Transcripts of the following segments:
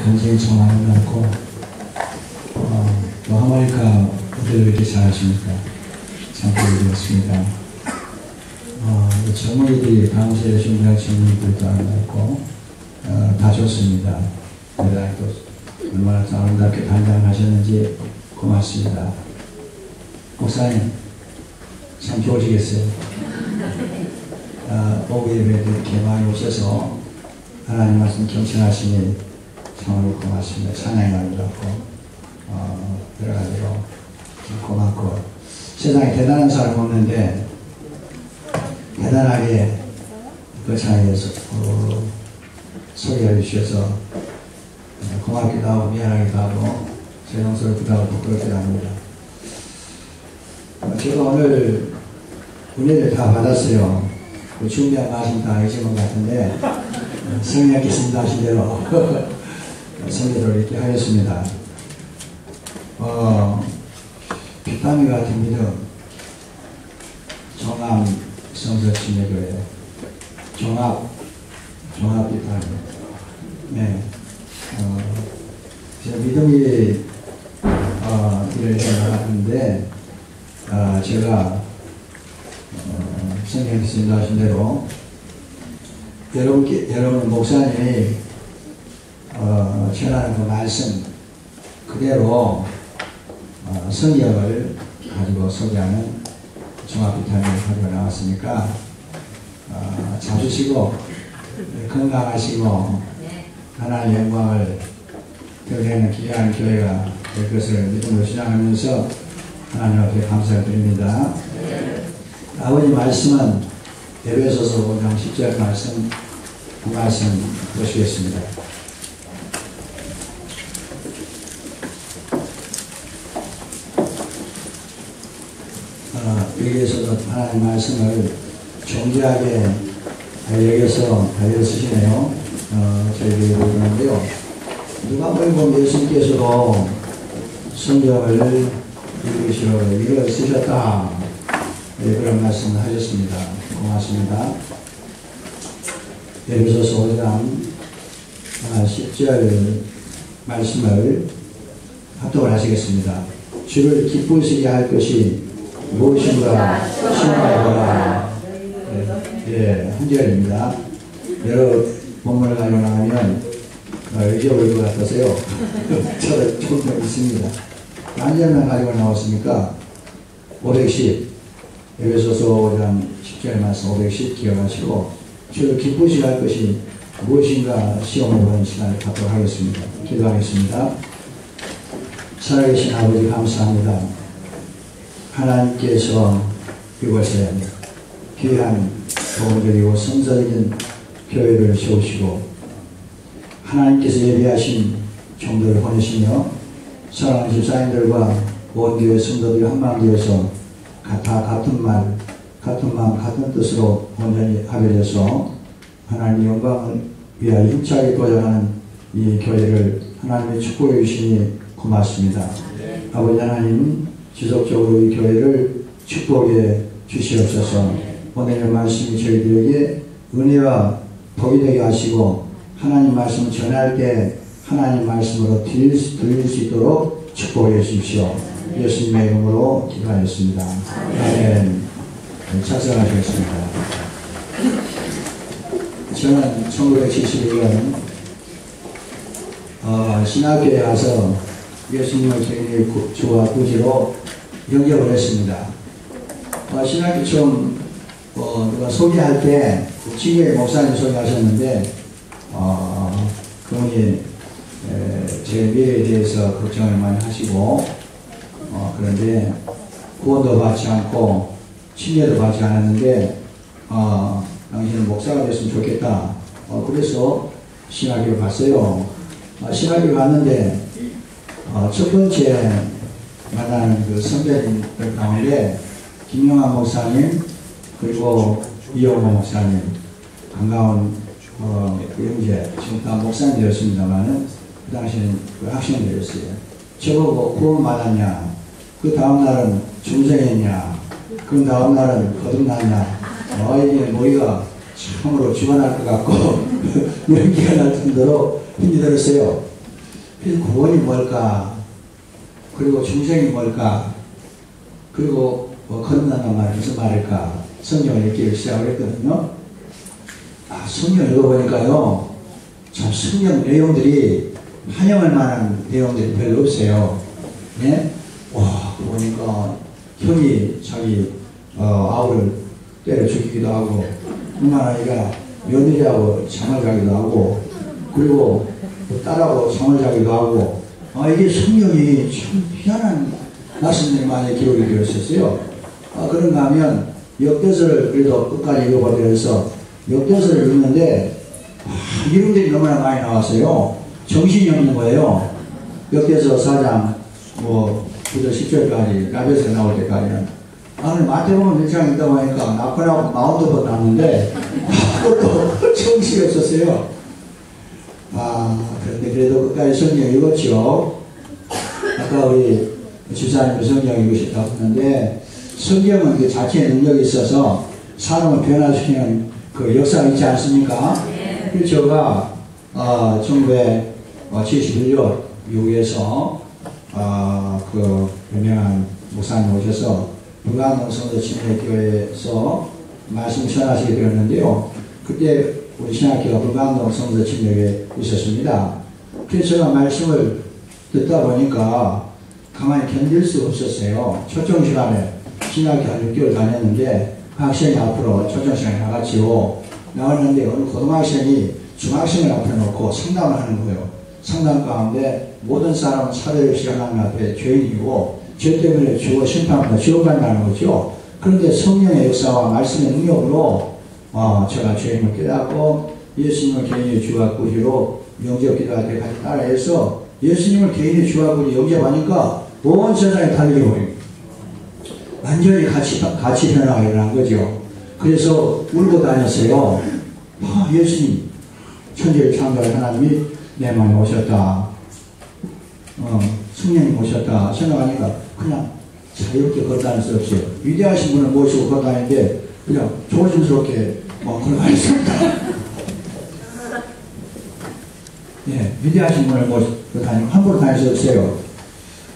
굉장히 정말 많고, 또 하모니카 무대를 이렇게 잘하시니까 참 보게 되었습니다. 젊은이들이 당시에 준비한 젊은이들도 아름답고, 다 좋습니다. 대단히 또 얼마나 아름답게 단장하셨는지 고맙습니다. 목사님, 참 좋으시겠어요? 오후 예배도 이렇게 많이 오셔서 하나님 말씀 경청하시니 참으로 고맙습니다. 찬양이 아름답고, 여러 가지로 참 고맙고, 세상에 대단한 사람 없는데, 대단하게 그 사이에서 소개해 주셔서 고맙기도 하고 미안하기도 하고 죄송스럽기도 하고 부끄럽기도 합니다. 제가 오늘 은혜를 다 받았어요. 그 준비한 말씀 다 잊은 것 같은데 성령께서 하신 대로 성대를 이렇게 하였습니다. 빗방울 같은 믿음, 종합 성서침례교회 종합 빗방울. 네. 제가 믿음이 이렇게 나갔는데 제가 성령께서 인도하신 대로 여러분 목사님이 전하는 그 말씀 그대로 성경을 가지고 소개하는 종합비타민을 가지고 나왔으니까 잘 주시고 건강하시고 하나님의 영광을 드러내는 귀한 교회가 될 것을 믿음으로 신앙하면서 하나님 앞에 감사를 드립니다. 아버지 말씀은 에베소서 5장 10절 말씀 그 말씀 보시겠습니다. 여기에서도 하나님 말씀을 정교하게 여기서 다리를 쓰시네요. 저희들이 보는데요. 누가복음 예수님께서도 성경을 읽으시라고 이걸 쓰셨다. 그런 말씀을 하셨습니다. 고맙습니다. 에베소서 5장 10절 말씀을 합독을 하시겠습니다. 주를 기쁘시게 할 것이 무엇인가 신뢰해보라. 한 절입니다. 여러 본문을 가지고 나가면 잊어버릴 것 같아서요. 저도 조금 있습니다. 한 절만 가지고 나왔으니까 510 에베소서 5장 10절 말씀 510 기억하시고 주를 기쁘시게 할 것이 무엇인가 시험해보는 시간을 갖도록 하겠습니다. 기도하겠습니다. 살아계신 아버지 감사합니다. 하나님께서 이곳에 귀한 도움드리고 성서적인 교회를 세우시고 하나님께서 예비하신 종들을 보내시며 사랑하는 집사님들과 온 교회 성도들이 한마음 되어서 같은 말, 같은 마음, 같은 뜻으로 온전히 합의돼서 하나님의 영광을 위하여 힘차게 도전하는 이 교회를 하나님의 축복해 주시니 고맙습니다. 아버지 하나님 지속적으로 이 교회를 축복해 주시옵소서. 오늘의 말씀이 저희들에게 은혜와 복이 되게 하시고 하나님 말씀을 전할 때 하나님 말씀으로 들릴 수 있도록 축복해 주십시오. 예수님의 이름으로 기도하였습니다. 아멘. 착석하시겠습니다. 저는 1971년 신학교에 가서 예수님을 저희의 주와 구주로 영접을 했습니다. 신학교 처음 누가 소개할 때 지교회 목사님 소개하셨는데 그분이 제 미래에 대해서 걱정을 많이 하시고 그런데 구원도 받지 않고 침례도 받지 않았는데 당신은 목사가 됐으면 좋겠다. 그래서 신학교를 갔어요. 신학교를 갔는데 첫 번째 만나는 그 선배님들 가운데 김영환 목사님 그리고 이용호 목사님 반가운 그 형제 지금 다 목사님 되었습니다만은 그 당시에는 그 학생들이었어요. 저보고 구원 받았냐, 그 다음날은 중생했냐, 그 다음날은 거듭났냐, 이게 머리가 참으로 죽어날 것 같고 연기가 날 정도로 힘이 들었어요. 그래서 구원이 뭘까? 그리고 중생이 뭘까? 그리고 건너는 말 무슨 말일까? 성경을 읽기 시작을 했거든요. 성경 읽어보니까요, 참 성경 내용들이 환영할 만한 내용들이 별로 없어요. 예? 와, 보니까 형이 자기 아우를 때려 죽이기도 하고, 뿐만 아니라 며느리하고 잠을 자기도 하고, 그리고 딸하고 잠을 자기도 하고, 이게 성경이 참 희한한 말씀들이 많이 기록이 되어 있었어요. 그런가 하면 역대서를 그래도 끝까지 읽어보면서 역대서를 읽는데 이름들이 너무나 많이 나왔어요. 정신이 없는 거예요. 역대서 4장 9절 10절까지 라베스가 나올 때까지는. 마태복음 1장 읽다 보니까 나팔하고 마운드번 나왔는데 아무것도 정신이 없었어요. 그런데 그래도 끝까지 성경 읽었죠. 아까 우리 주사님도 성경 읽으셨다고 했는데, 성경은 그 자체의 능력이 있어서 사람을 변화시키는 그 역사가 있지 않습니까? 그래서 제가 1971년 미국에서 그 유명한 목사님 오셔서 불광동 성도 침례교회에서 말씀 전하시게 되었는데요. 그때 우리 신학교가 불광동 성도 침례교회에 있었습니다. 그래서 제가 말씀을 듣다 보니까 가만히 견딜 수 없었어요. 초청 시간에 신학교 한 6개월 다녔는데 학생이 앞으로 초청 시간에 나왔는데 어느 고등학생이 중학생을 앞에 놓고 상담을 하는 거예요. 상담 가운데 모든 사람은 차별 없이 하나님 앞에 죄인이고 죄 때문에 죽어 심판받아 지옥 간다는 거죠. 그런데 성령의 역사와 말씀의 능력으로 제가 죄인을 깨닫고 예수님을 개인의 주와 구주로 영접기도할 때 같이 따라해서 예수님을 개인의 주와 구주로 영접하니까 온 세상에 달리게 보입니다. 완전히 같이 변화가 일어난 거죠. 그래서 울고 다녔어요. 예수님, 천지를 창조할 하나님이 내 마음에 오셨다. 성령님 오셨다 생각하니까 그냥 자유롭게 걸어다닐 수 없어요. 위대하신 분을 모시고 걸어다니는데 그냥 조심스럽게 걸어다녔습니다. 예, 위대하신 분을 모시고 다니고 함부로 다닐 수 없어요.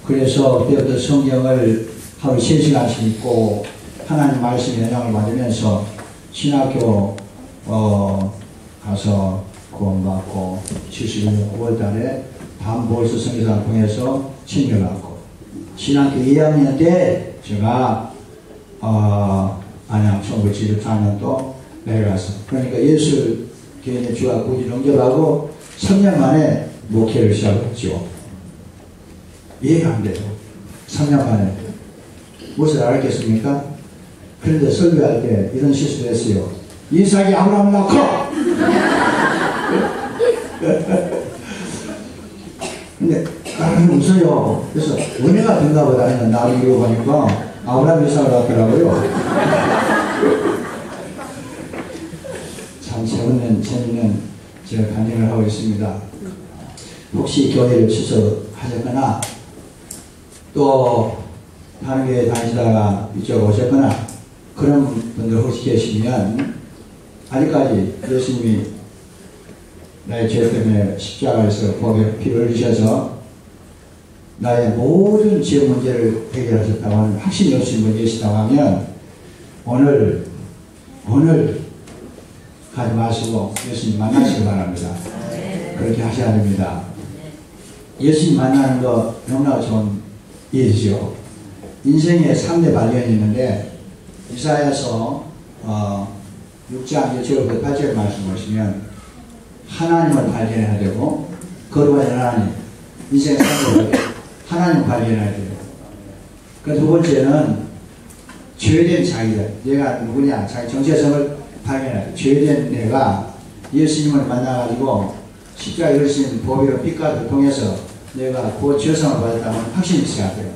그래서 그때부터 성경을 하루 3시간씩 읽고 하나님 말씀의 영향을 받으면서 신학교 가서 구원받고 71년 9월달에 반보일서 선교사를 통해서 침례를 받고 신학교 2학년 때 제가 안양 1974년도 내려가서 그러니까 예수 개인의 주와 구주 영접하고 3년 만에 목회를 시작했죠. 이해가 안 돼요. 3년 만에. 무엇을 알았겠습니까? 그런데 설교할 때 이런 실수를 했어요. 이삭이 아브라함을 낳고! 근데 웃어요. 그래서 은혜가 된가 보다 했는데 나를 읽어보니까 아브라함 이삭을 낳더라고요. 참 재밌는 제가 간증을 하고 있습니다. 혹시 교회를 취소하셨거나 또 다른 교회 다니시다가 이쪽 오셨거나 그런 분들 혹시 계시면 아직까지 예수님이 나의 죄 때문에 십자가에서 보배 피를 흘리셔서 나의 모든 죄 문제를 해결하셨다고 하는 확신이 없으신 분이 계시다고 하면 오늘 가지 마시고 예수님 만나시기 바랍니다. 그렇게 하셔야 됩니다. 예수님 만나는 거 너무나 좋은 일이죠. 인생에 3대 발견이 있는데 이사야서 6장 1절부터 8절 말씀 보시면 하나님을 발견해야 되고 거룩한 하나님 인생 3대 하나님을 발견해야 돼요. 그 두 번째는 죄된 자기다. 내가 누구냐 자기 정체성을 발견해야 돼. 죄된 내가 예수님을 만나가지고 십자가에 흘리신 보배로 빛깔을 통해서 내가 그 죄성을 받았다는 확신이 있어야 돼요.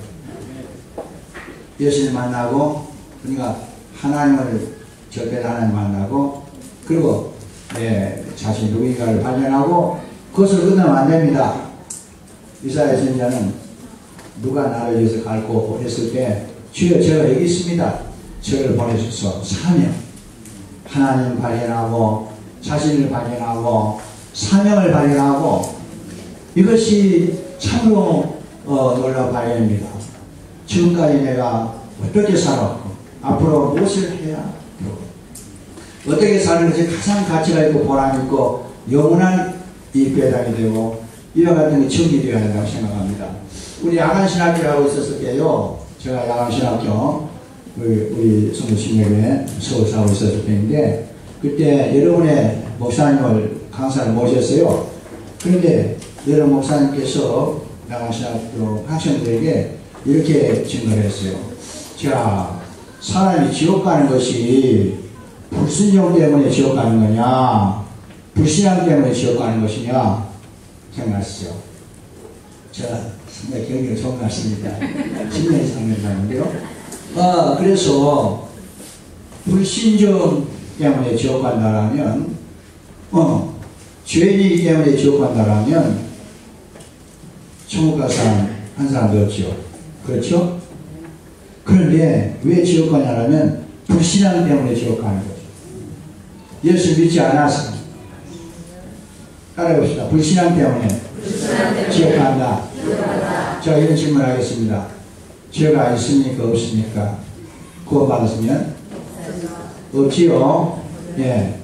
예수님 만나고 그러니까 하나님을 절대로 하나님 만나고 그리고 내 자신 누구인가를 발견하고 그것을 끝나면 안 됩니다. 이사야 선지자는 누가 나를 위해서 갈고 했을 때 주여 제가 여기 있습니다. 저를 보내셔서 사명 하나님 발견하고 자신을 발견하고 사명을 발견하고 이것이 참으로 놀라운 발견입니다. 지금까지 내가 어떻게 살았고 앞으로 무엇을 해야 어떻게 사는 것이 가장 가치가 있고 보람 있고 영원한 이 배당이 되고 이와 같은 게 증이 되어야 한다고 생각합니다. 우리 야간신학교라고 있었을 때요. 제가 야간신학교 우리 성도신학교에 서울서 하고 있었을 때인데 그때 여러분의 목사님을 강사를 모셨어요. 그런데 여러 목사님께서 야간신학교 학생들에게 이렇게 증거를 했어요. 자, 사람이 지옥 가는 것이 불순종 때문에 지옥 가는 거냐 불신앙 때문에 지옥 가는 것이냐 생각하시죠. 제가 상당히 경기가 좋은 것 같습니다. 10년 이상 됐는데요. 그래서 불신종 때문에 지옥 간다라면 죄인이기 때문에 지옥 간다라면 천국 갈 사람 한 사람도 없죠. 그렇죠? 그런데 왜 지옥 가냐면 불신앙 때문에 지옥 가는 거죠. 예수 믿지 않아서. 따라해봅시다. 불신앙 때문에 지옥 간다. 자, 이런 질문을 하겠습니다. 죄가 있습니까? 없습니까? 구원받았으면? 없지요? 예.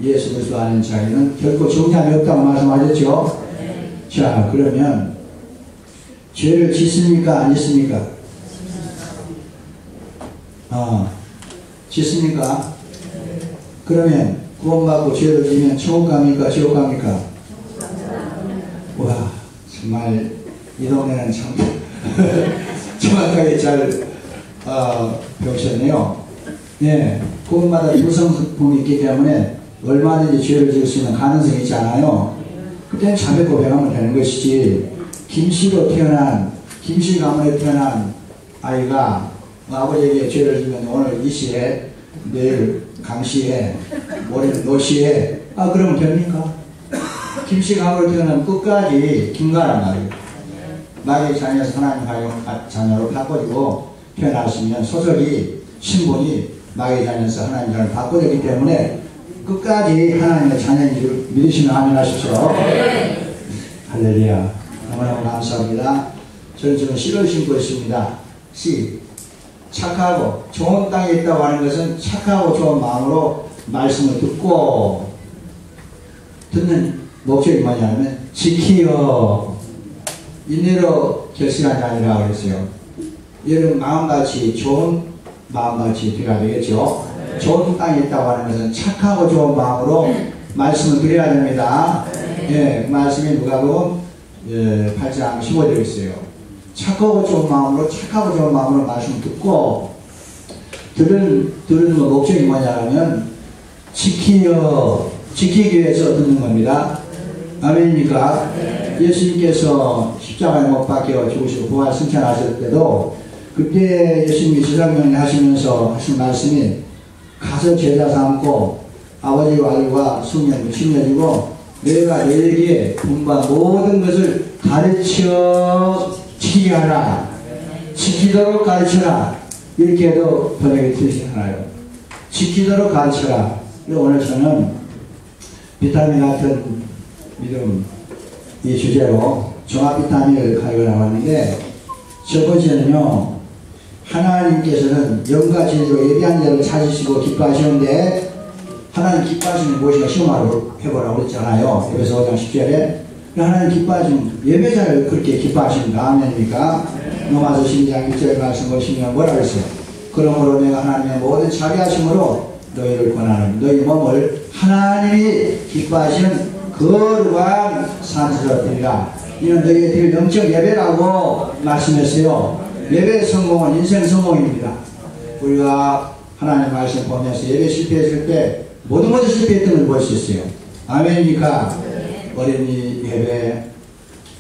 예수 그리스도 아는 자에는 결코 정탐이 없다고 말씀하셨죠? 자, 그러면 죄를 짓습니까? 안 짓습니까? 짓습니까? 그러면 구원받고 죄를 지면 천국 갑니까? 지옥 갑니까? 와, 정말 이 동네는 참 정확하게 잘 배우셨네요. 예, 구원마다 두 성품이 있기 때문에 얼마든지 죄를 지을 수 있는 가능성이 있잖아요. 그때는 자백 고백하면 되는 것이지 김씨로 태어난 김씨 가문에 태어난 아이가 아버지에게 죄를 지면 오늘 이 시에 내일 강시에 모레는 노시에 그러면 됩니까? 김씨 가문에 태어난 끝까지 김가란 말이에요. 마귀의 자녀에서 하나님 자녀로 바꿔지고 태어났으면 소속이 신분이 마귀의 자녀에서 하나님 자녀로 바꿔졌기 때문에 끝까지 하나님의 자녀인 줄 믿으시면 아멘 하십시오. 할렐루야. 너무너무 감사합니다. 저는 지금 씨를 심고 있습니다. 씨. 착하고 좋은 땅에 있다고 하는 것은 착하고 좋은 마음으로 말씀을 듣고 듣는 목적이 뭐냐면 지키어 인내로 결실한 자니라 그랬어요. 여러분 마음같이 좋은 마음같이 되어야 되겠죠. 좋은 땅에 있다고 하는 것은 착하고 좋은 마음으로 말씀을 드려야 됩니다. 예, 말씀이 누가복음 8장 15절에 있어요. 착하고 좋은 마음으로 말씀을 듣고 들은 목적이 뭐냐면 지키기 위해서 듣는 겁니다. 아멘입니까? 예수님께서 십자가에 못 박혀 죽으시고 부활 승천하실 때도 그때 예수님이 지상명령 하시면서 하신 말씀이 가서 제자 삼고 아버지와 아들과 숙명 친해지고 내가 너에게 분바 모든 것을 가르쳐 지키게 하라. 지키도록 가르쳐라. 이렇게 해도 번역이 되시잖아요. 지키도록 가르쳐라. 오늘 저는 비타민 같은 믿음 이 주제로 종합 비타민을 가지고 나왔는데 첫 번째는요. 하나님께서는 영과 진리로 예비한 자를 찾으시고 기뻐하시는데 하나님 기뻐하시는 무엇인가 시험하러 해보라고 그랬잖아요. 에베소 5장 10절에 하나님 기뻐하시는 예배자를 그렇게 기뻐하신다. 아멘입니까? 로마서 12장 1절 말씀 보시면 뭐라 그랬어요? 그러므로 내가 하나님의 모든 자비하심으로 너희를 권하는 너희 몸을 하나님이 기뻐하시는 거룩한 산지로 드리라. 이는 너희의 드릴 영적 예배라고 말씀했어요. 예배 성공은 인생 성공입니다. 우리가 하나님의 말씀 보면서 예배 실패했을 때 모든 것을 실패했던 걸 볼 수 있어요. 아멘입니까? 어린이 예배,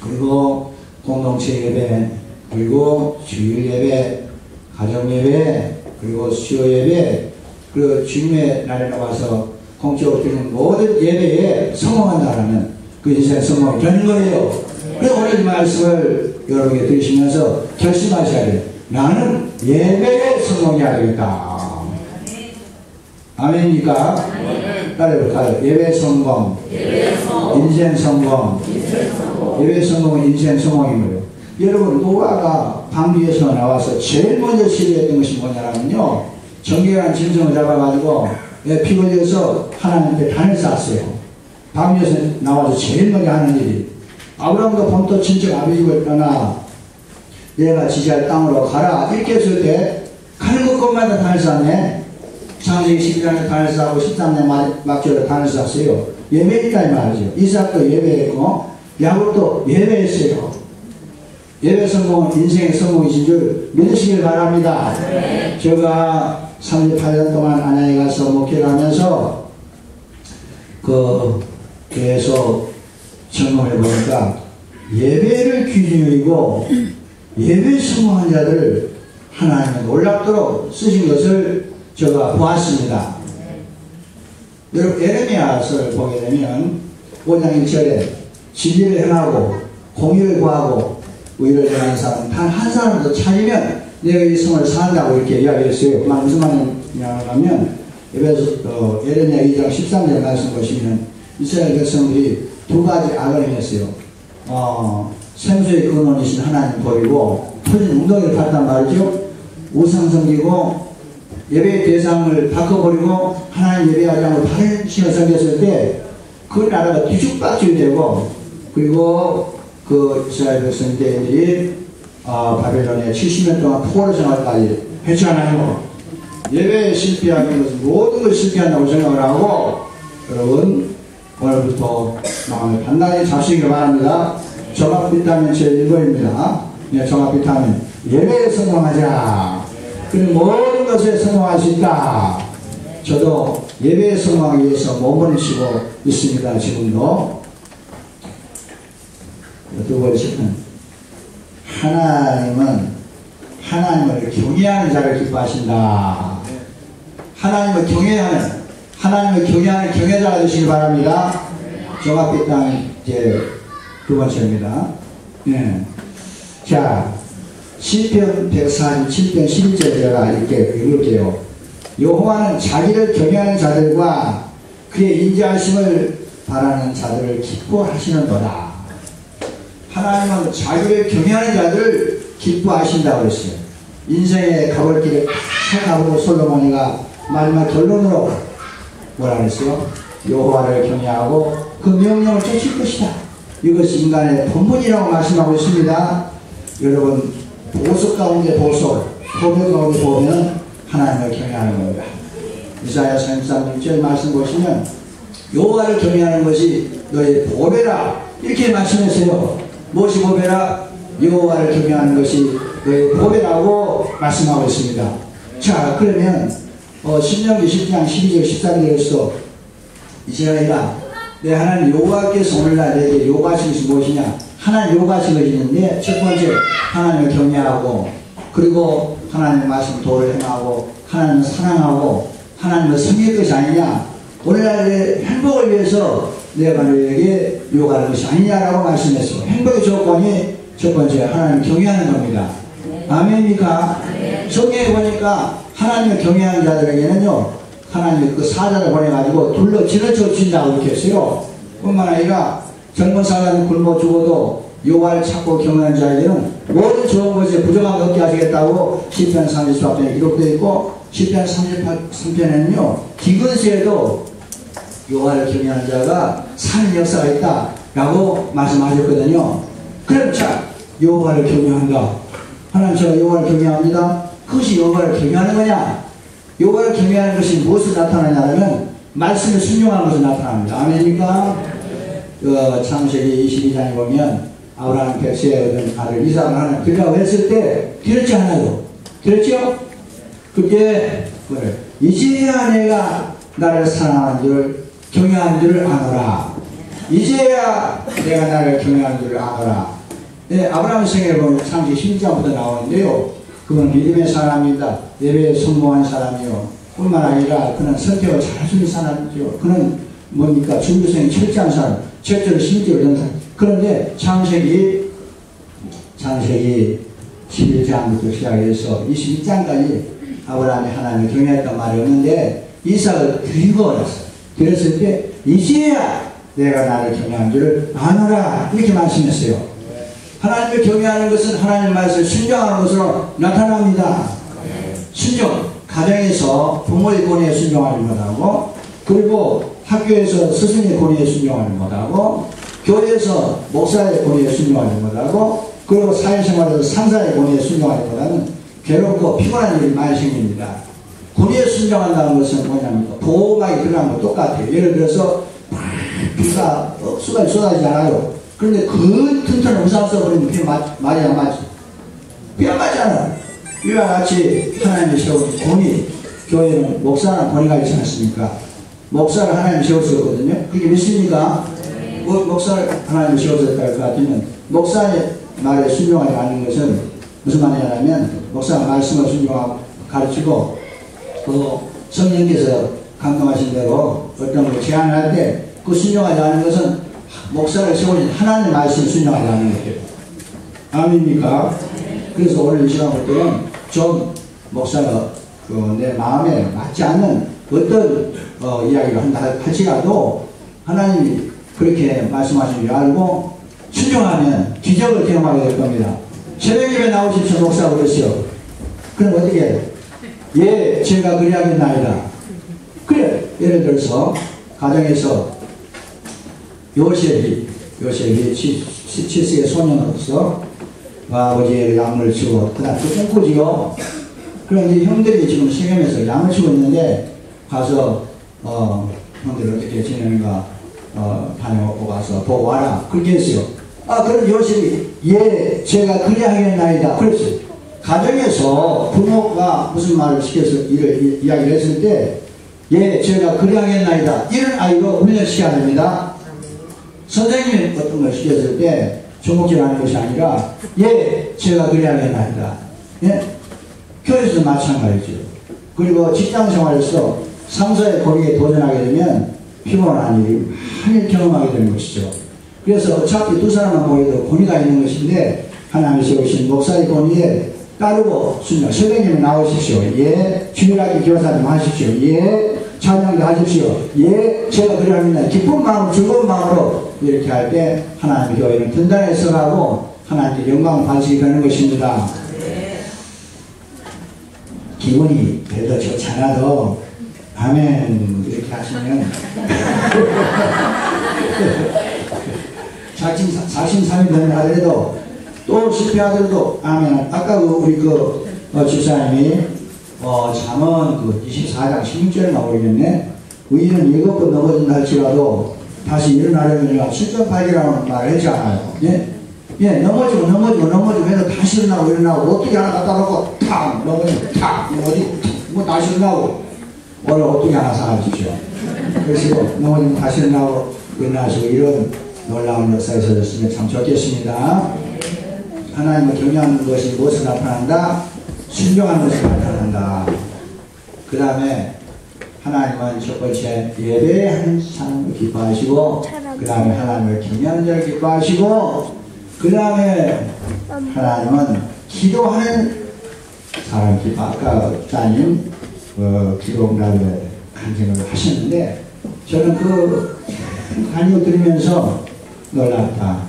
그리고 공동체 예배, 그리고 주일 예배, 가정 예배, 그리고 수요 예배, 그리고 주님의 날에 나와서 공적으로 드리는 모든 예배에 성공한다면 그 인생 성공이 되는 거예요. 그래서 오늘 이 말씀을 여러분에게 들으시면서 결심하셔야 돼요. 나는 예배에 성공해야 되겠다. 아멘입니까? 따라해볼까요? 예배 성공, 인생 성공. 예배 성공은 인생 성공이고요. 여러분, 노아가 밤 위에서 나와서 제일 먼저 시도했던 것이 뭐냐면요, 정결한 짐승을 잡아가지고 피 흘려서 하나님께 단을 쌓았어요. 밤 위에서 나와서 제일 먼저 하는 일이, 아브라함과 본토 친척 아비집을 떠나 내가 지지할 땅으로 가라 이렇게 했을 때 가는 곳곳마다 단을 쌓네. 창세기 12장에 단을 쌓고 13장 막절에 단을 쌓았어요. 예배했다 이 말이죠. 이삭도 예배했고 야곱도 예배했어요. 예배 성공은 인생의 성공이신 줄 믿으시길 바랍니다. 네. 제가 38년 동안 안양에 가서 목회를 하면서 계속 점검해 보니까 예배를 기준이고 예배 성공한 자들을 하나님은 놀랍도록 쓰신 것을 제가 보았습니다. 여러분, 에레미야서를 보게 되면 5장 1절에 진리를 행하고 공의를 구하고 의를 행하는 사람 단 한 사람도 찾으면 내가 이 성을 산다고 이렇게 이야기했어요. 그만 무슨 말이냐면 에레미야 2장 13절 말씀 보시면 이스라엘 백성들이 두 가지 악을 행했어요. 생수의 근원이신 하나님 버리고 터진 웅덩이를 팠단 말이죠. 우상 섬기고 예배의 대상을 바꿔버리고 하나님 예배하지 않고 다른 신을 섬겼을 때 그 나라가 뒤죽박죽이 되고, 그리고 그 이스라엘 백성들이 바벨론에 70년 동안 포로 생활까지 했잖아요. 예배에 실패하는 것은 모든 걸 실패한다고 생각을 하고, 여러분 오늘부터 마음을 단단히 잡수기를 바랍니다. 종합 비타민 제1번입니다. 네, 종합 비타민. 예배에 성공하자. 그리고 모든 것에 성공할 수 있다. 저도 예배에 성공하기 위해서 몸을 쉬고 있습니다. 지금도. 두 번째는 하나님을 경외하는 자를 기뻐하신다. 하나님을 경외하는 경외자가 되시기 바랍니다. 종합 비타민 두 번째입니다. 네. 자, 시편 147편 11절 제가 이렇게 읽을게요. 여호와는 자기를 경외하는 자들과 그의 인자하심을 바라는 자들을 기뻐하시는도다. 하나님은 자기를 경외하는 자들을 기뻐하신다고 했어요. 인생의 가볼 길을 다 가보고 솔로몬이가 마지막 결론으로 뭐라 그랬어요? 여호와를 경외하고 그 명령을 쫓을 것이다. 이것이 인간의 본분이라고 말씀하고 있습니다. 여러분, 보석 가운데 보석, 보배 가운데 보면 하나님을 경외하는 겁니다. 이사야 33장 1절 말씀 보시면 여호와를 경외하는 것이 너의 보배라 이렇게 말씀했어요. 무엇이 보배라? 여호와를 경외하는 것이 너의 보배라고 말씀하고 있습니다. 자, 그러면 신명기 10장 12절 13절에서 이스라엘아, 내 하나님 여호와께서 오늘날 내게 요구하신 것이 무엇이냐? 하나님 요구하신 것이 있는데, 첫 번째 하나님을 경외하고, 그리고 하나님의 말씀 도를 행하고, 하나님을 사랑하고 하나님을 섬길 것이 아니냐? 오늘날의 행복을 위해서 내가 너에게 요구하는 것이 아니냐라고 말씀했어요. 행복의 조건이 첫 번째 하나님을 경외하는 겁니다. 아멘입니까? 성경에 보니까 하나님을 경외하는 자들에게는요, 하나님이 그 사자를 보내가지고 둘러 지어주신다고 이렇게 했어요. 뿐만 아니라 젊은 사람은 굶어 죽어도 여호와를 찾고 경외하는 자에게는 모든 좋은 것에 부정한 것 없게 하시겠다고 시편 34편에 기록되어 있고, 시편 38편에는요 기근세에도 여호와를 경외하는 자가 사는 역사가 있다라고 말씀하셨거든요. 그럼 자, 여호와를 경외한다. 하나님, 제가 여호와를 경외합니다. 그것이 여호와를 경외하는 거냐? 여호와를 경외하는 것이 무엇을 나타내냐면 말씀을 순종하는 것을 나타납니다. 아멘입니까? 창세기 22장에 보면 아브라함 백세에 얻은 아들 이삭을 하나님 드리라고 했을 때 드렸지 않아요? 드렸죠? 그게 그래, 이제야 내가 나를 사랑하는 줄 경외하는 줄을 아노라. 이제야 내가 나를 경외하는 줄을 아노라. 네, 아브라함 생애를 보면 창세기 12장부터 나오는데요, 그는 믿음의 사람이다. 예배에 성공한 사람이요, 뿐만 아니라 그는 선택을 잘 해주는 사람이죠. 그는 뭡니까? 준비성이 철저한 사람, 철저히 심지어 이런 사람. 그런데 창세기 11장부터 시작해서 22장까지 아브라함이 하나님을 경외했단 말이 없는데, 이삭을 드리고 어렸어요. 드렸을 때 이제야 내가 나를 경외한 줄을 아노라 이렇게 말씀했어요. 하나님을 경외하는 것은 하나님 말씀을 순종하는 것으로 나타납니다. 순종, 가정에서 부모의 권위에 순종하지 못하고, 그리고 학교에서 스승의 권위에 순종하지 못하고, 교회에서 목사의 권위에 순종하지 못하고, 그리고 사회생활에서 상사의 권위에 순종하지 못하는 괴롭고 피곤한 일이 많이 생깁니다. 권위에 순종한다는 것은 뭐냐면 보호막이 들어가는 거 똑같아요. 예를 들어서 비가 억수가 쏟아지지 않아요. 그런데 그 튼튼한 우산 써버리면 그게 말이 안 맞지. 그게 안 맞잖아요. 이와 같이 하나님이 세운 권위, 교회는 목사는 권위가 있지 않습니까? 목사를 하나님이 세웠었거든요. 그게 믿습니까? 목사를 하나님이 세웠었다 할 것 같으면 목사의 말에 순종하지 않는 것은 무슨 말이냐면 목사가 말씀을 순종하고 가르치고 또 성령께서 감동하신 대로 어떤 걸 제안을 할 때 그 순종하지 않는 것은 목사를 세우신 하나님의 말씀을 순종하지 않는 거예요. 아멘입니까? 그래서 오늘 이 시간 볼 때는 좀 목사가 내 마음에 맞지 않는 어떤 이야기를 한다 할지라도 하나님이 그렇게 말씀하신 줄 알고 순종하면 기적을 경험하게 될 겁니다. 새벽에 나오십시오 목사가 그랬어요. 그럼 어떻게 해요? 예, 제가 그리하겠나이다. 그래, 예를 들어서 가정에서 요셉이 17세의 소년으로서 아버지의 양을 치고 그다음 또 꿈꾸지요. 그런데 형들이 지금 시험에서 양을 치고 있는데 가서 형들 어떻게 지내는가 다녀오고 가서 보고 와라 그렇게 했어요. 그럼 요셉이 예 제가 그리하겠나이다 그랬어요. 가정에서 부모가 무슨 말을 시켜서 이야기를 했을 때 예 제가 그리하겠나이다 이런 아이로 훈련시켜야 됩니다. 선생님이 어떤 걸 시켰을 때 주목질하는 것이 아니라 예 제가 그리하겠나이다. 예? 교회에서도 마찬가지죠. 그리고 직장생활에서 상사의 권위에 도전하게 되면 피곤한 일이 많이 경험하게 되는 것이죠. 그래서 어차피 두 사람만 모여도 권위가 있는 것인데 하나님이 세우신 목사의 권위에 따르고 순종. 선생님이 나오십시오. 예. 주일학교 교사 좀 하십시오. 예. 찬양도 하십시오. 예. 제가 그러합니다. 기쁜 마음, 즐거운 마음으로 이렇게 할 때 하나님의 교회는 든든하게 서가고 하나님께 영광 반식이 되는 것입니다. 기분이 별로 좋지 않아도 아멘 이렇게 하시면 자신삼이 되는 하더라도 또 실패하더라도 아멘. 아까 우리 집사님이 잠언 24장 16절에 나오겠네. 의인은 7번 넘어진다 할지라도 다시 일어나려면 7.8이라는 말을 했지 않아요. 예? 예, 넘어지고 해도 다시 일어나고 어떻게 하나 갖다 놓고 탁 넘어지고 탁 넘어지고 다시 일어나고 오늘 어떻게 하나 사주십시오. 그래서 넘어지면 다시 일어나시고 이런 놀라운 역사에 있었으면 참 좋겠습니다. 하나님을 경외하는 것이 무엇을 나타난다? 순종하는 것을 나타난다. 그 다음에 하나님은 첫 번째 예배하는 사람을 기뻐하시고 그 다음에 하나님을 경외하는 자를 기뻐하시고 그 다음에 하나님은 기도하는 사람을 기뻐하시고 아까 따님 기도 응답을 간증을 하셨는데 저는 그 간증을 들으면서 놀랐다.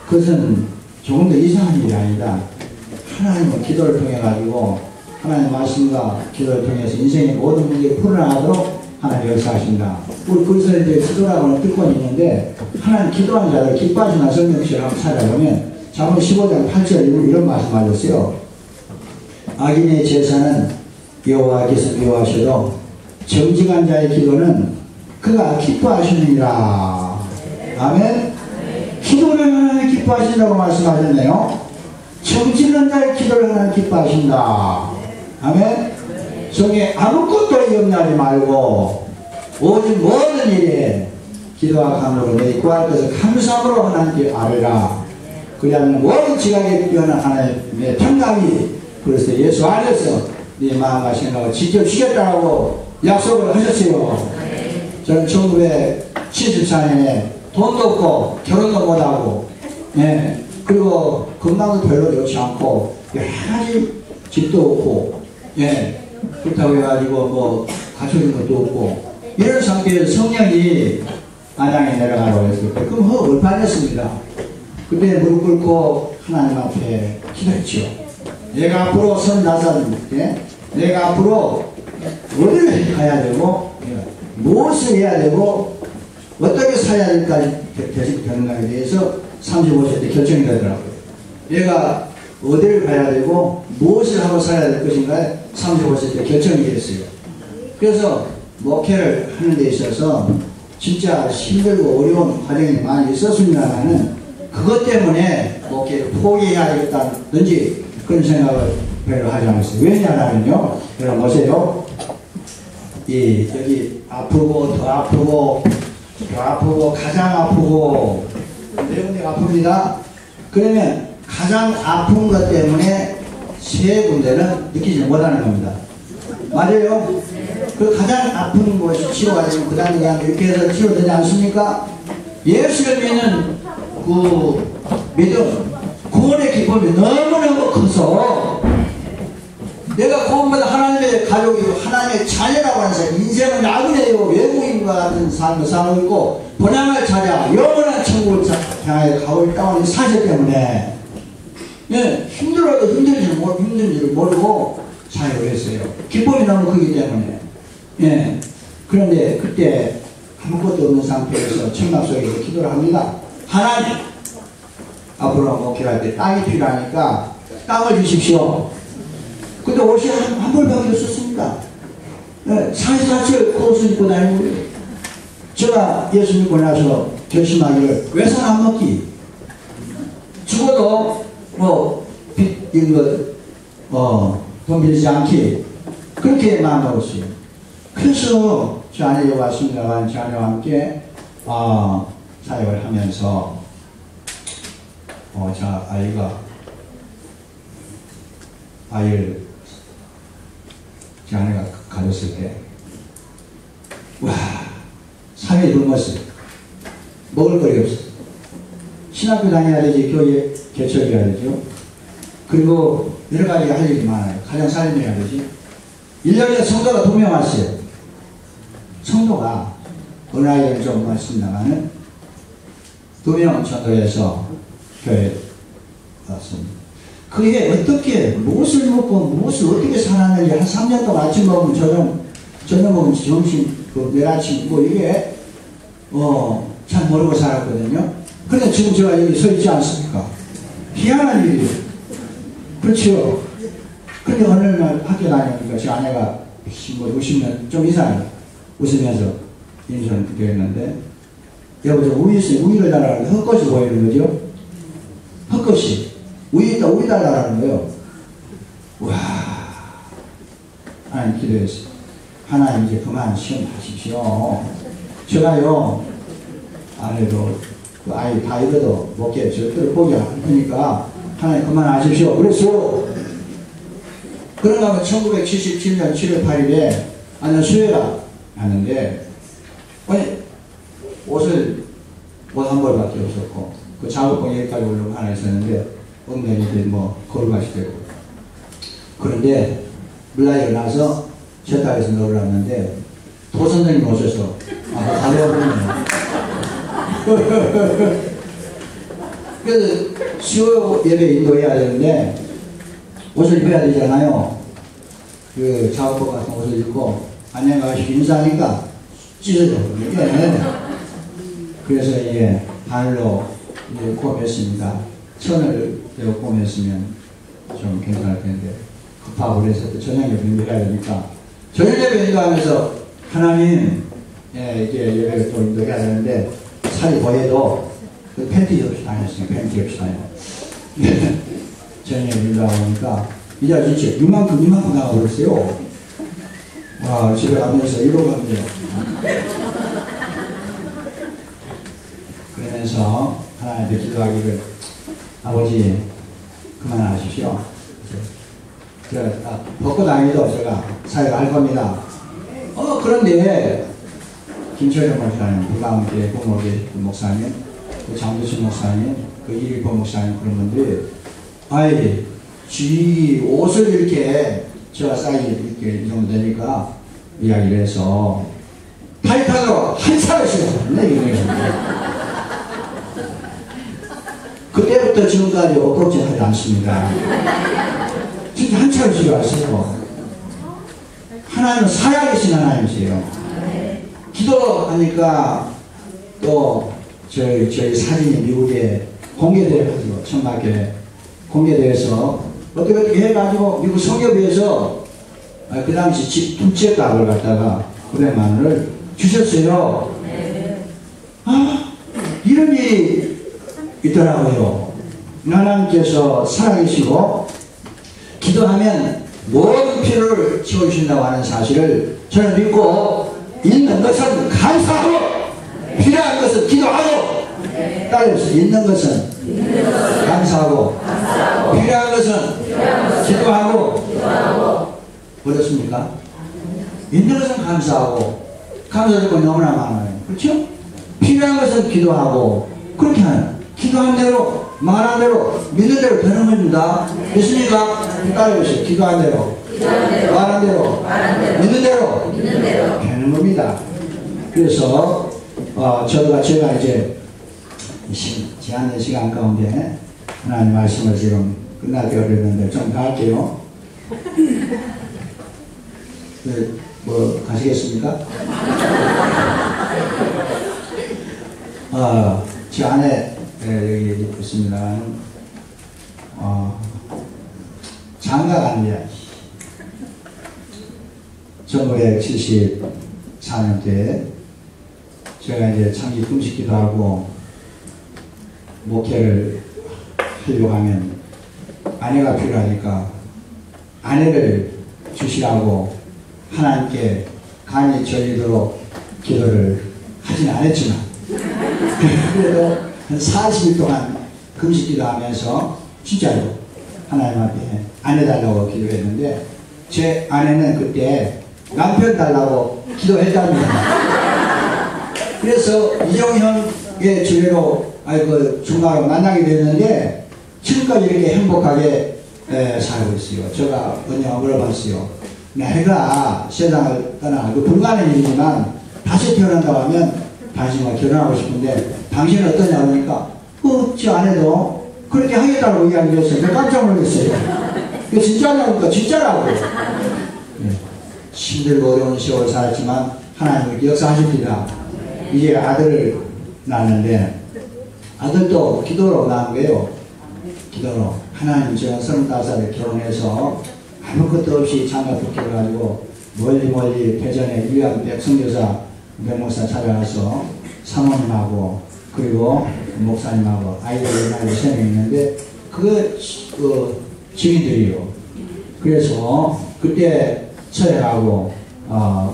그것은 조금 더 이상한 일이 아니다. 하나님은 기도를 통해 가지고 하나님 말씀과 기도를 통해서 인생의 모든 문제를 풀어나가도록 하나님 역사하신다. 우리 그래서 이제 기도라고는 뜻권이 있는데 하나님 기도하는 자를 기뻐하시는 설명시를 한번 찾아보면 잠언 15장 8절 이런 말씀하셨어요. 악인의 제사는 여호와께서 미워하셔도 정직한 자의 기도는 그가 기뻐하시느니라. 아멘. 기도를 하나님 기뻐하신다고 말씀하셨네요. 정직한 자의 기도를 하나님 기뻐하신다. 아멘. 속에 아무것도 염려하지 말고 오직 모든 일에 기도와 간구로 내 구할 것을 감사함으로 하나님께 아뢰라. 그리하면 모든 지각에 뛰어난 하나님의 평강이 그래서 예수 안에서 네 마음과 생각을 지켜주겠다고 약속을 하셨어요. 저는 1974년에 돈도 없고 결혼도 못하고 그리고 건강도 별로 좋지 않고 여러 가지 집도 없고 그렇다고 해가지고 갖춰진 것도 없고, 이런 상태에서 성령이 아담에 내려가라고 했을 때, 그럼 얼빠졌습니다. 그때 무릎 꿇고 하나님 앞에 기도했죠. 내가 앞으로 35살 때, 내가 앞으로 어디를 가야 되고, 무엇을 해야 되고, 어떻게 살아야 될까지 되는가에 대해서 35세 때 결정이 되더라고요. 내가 어디를 가야 되고 무엇을 하고 살아야 될 것인가 35세 때 결정이 됐어요. 그래서 목회를 하는 데 있어서 진짜 힘들고 어려운 과정이 많이 있었습니다만은 그것 때문에 목회를 포기해야 되겠다든지 그런 생각을 별로 하지 않았어요. 왜냐하면요, 여러분 보세요. 여기 아프고 더 아프고 더 아프고 가장 아프고 네 군데가 아픕니다. 그러면 가장 아픈 것 때문에 세 군데는 느끼지 못하는 겁니다. 맞아요? 그 가장 아픈 것이 치료가 되면 그 다음에 그냥 이렇게 해서 치료되지 않습니까? 예수를 믿는 그 믿음, 구원의 기쁨이 너무너무 커서 내가 구원받은 하나님의 가족이고 하나님의 자녀라고 하는 사람, 인생은 나그네요 외국인과 같은 삶을 살고 있고 본향을 찾아 영원한 천국을 향해 가고 있다고 하는 사실 때문에 힘들어도 힘든지를 모르고 사역을 했어요. 기쁨이 너무 크기 때문에. 그런데 그때 아무것도 없는 상태에서 천막 속에서 기도를 합니다. 하나님, 앞으로 목회할 때 땅이 필요하니까 땅을 주십시오. 근데 옷이 한 벌밖에 없었습니다. 사실 자체를 옷을 입고 다니는 거예요. 제가 예수 믿고 나서 결심하기를 외상 안 먹기, 죽어도 돈 빌리지 않기, 그렇게 마음먹었어요. 그래서 저 아내가 왔습니다만 저 아내와 함께 사역을 하면서 저 아이를 제 아내가 가졌을 때, 와, 삶이 굶었어요. 먹을 거리가 없어요. 신학교 다녀야 되지, 교회 개척해야 되죠. 그리고 여러 가지 할 일이 많아요. 가정 살림해야 되지. 1년에 성도가 2명 왔어요. 성도가, 어느 아이는 좀 왔습니다만은, 2명 전도해서 교회에 왔습니다. 그게 어떻게, 무엇을 먹고, 무엇을 어떻게 살았는지, 한 3년 동안 아침 먹으면 저녁 먹으면 점심, 내일 아침, 이게, 잘 모르고 살았거든요. 그런데 지금 제가 여기 서 있지 않습니까? 희한한 일이에요. 그렇죠? 근데 어느 날 학교 다니니까 제 아내가 50년 좀 이상해요. 웃으면서 인사를 드렸는데, 여보, 저 우유를 달라고 헛것이 보이는 거죠? 헛것이. 우유 달라는 거예요. 와, 하나님 기도했어요. 하나님 이제 그만 시험 하십시오. 제가요, 아내도 그 아이 다 이거도 목회 절대로 포기 안 하니까 하나님 그만 하십시오. 그래서 그러다가 1977년 7월 8일에 아내 수혜가 하는데, 옷 한 벌밖에 없었고, 그 작업복 여기까지 올라오고 하나 있었는데, 엉덩이들이 거울같이 되고. 그런데, 물나이가 나서 세탁에서 놀랐는데, 도선생님 오셔서, 가려버리네요. 그래서 수요 예배 인도해야 되는데, 옷을 입어야 되잖아요. 그 작업복 같은 옷을 입고, 아내가 인사하니까 찢어져. 그래서 이게 발로 꼬맸습니다. 천을 대고 꼬맸으면 좀 괜찮을 텐데, 급하고 그래서 또 저녁 예배 인도해야 되니까, 저녁 예배 인도하면서 하나님, 이제 예배를 또 인도해야 되는데, 살이 보여도 그 팬티 없이 다녔어요. 팬티 없이 다녀. 저녁 예배 인도하고 보니까, 이 아저씨 이만큼 나가버렸어요. 와, 집에 가면서 이러고 갑니다. 그러면서 하나님께 기도하기를, 아버지 그만하십시오. 제가 벗고 다니도 제가 사역할 겁니다. 그런데 김철현 목사님, 부가운교회 부목의 목사님, 그 장두신 목사님, 그 이일보 목사님, 그런 분들이 지 옷을 이렇게 제가 사이즈 이렇게 이 정도 되니까 이야기를 해서 타이탄으로 한 살씩 그때부터 지금까지 어프로치 하지 않습니다. 진짜 한 차례씩 왔어요. 하나님은 살아계신 하나님이세요. 기도하니까 또 저희 사진이 미국에 공개돼가지고 천막에 공개돼서 어떻게 해가지고 미국 성협에서 그 당시 집 2채 값을 갖다가 900만 원을 주셨어요. 이런 일이 있더라고요. 하나님께서 살아계시고 기도하면 모든 필요를 채워주신다고 하는 사실을 저는 믿고 있는 것은 감사하고 필요한 것은 기도하고 따라서 있는 것은 감사하고 필요한 것은 기도하고 어떻습니까? 있는 것은 감사하고 감사할 건 너무나 많아요. 그렇죠? 필요한 것은 기도하고 그렇게 하는 기도한 대로 말한 대로 믿는 대로 되는 겁니다. 믿습니까? 따라해보세요. 기도한 대로 말한 대로 믿는 대로 되는 겁니다. 그래서 제가 이제 제한된 시간 가운데 하나님 말씀을 지금 끝나게 어렸는데 좀 더 할게요. 뭐 가시겠습니까? 제 안에 여기 있습니다. 장가갑니다. 1974년도에 제가 이제 장기 금식기도 하고 목회를 하려고 하면 아내가 필요하니까 아내를 주시라고 하나님께 간이 저리도록 기도를 하진 않았지만 그래도 한 40일 동안 금식기도 하면서 진짜로 하나님 앞에 아내 달라고 기도했는데 제 아내는 그때 남편 달라고 기도했답니다. 그래서 이정현의 주례로 중간으로 만나게 됐는데 지금까지 이렇게 행복하게 살고 있어요. 제가 언니가 물어봤어요. 내가 세상을 떠나 불가능한 일이지만 다시 태어난다고 하면 당신과 결혼하고 싶은데 당신은 어떠냐 그러니까 저 아내도 그렇게 하겠다고 이야기를 했어요. 내가 깜짝 놀랐어요. 이게 진짜냐니까 진짜라고. 힘들고 어려운 세월 살았지만 하나님은 역사하십니다. 이제 아들을 낳았는데 아들도 기도로 낳은 거예요. 기도로. 하나님 제가 35살에 결혼해서 아무것도 없이 장가 붙여가지고 멀리 대전에 유양 백성교사 백목사 찾아가서 사모님하고 그리고 목사님하고 아이들이 3명 있는데 그 지인들이요. 그래서 그때 처형하고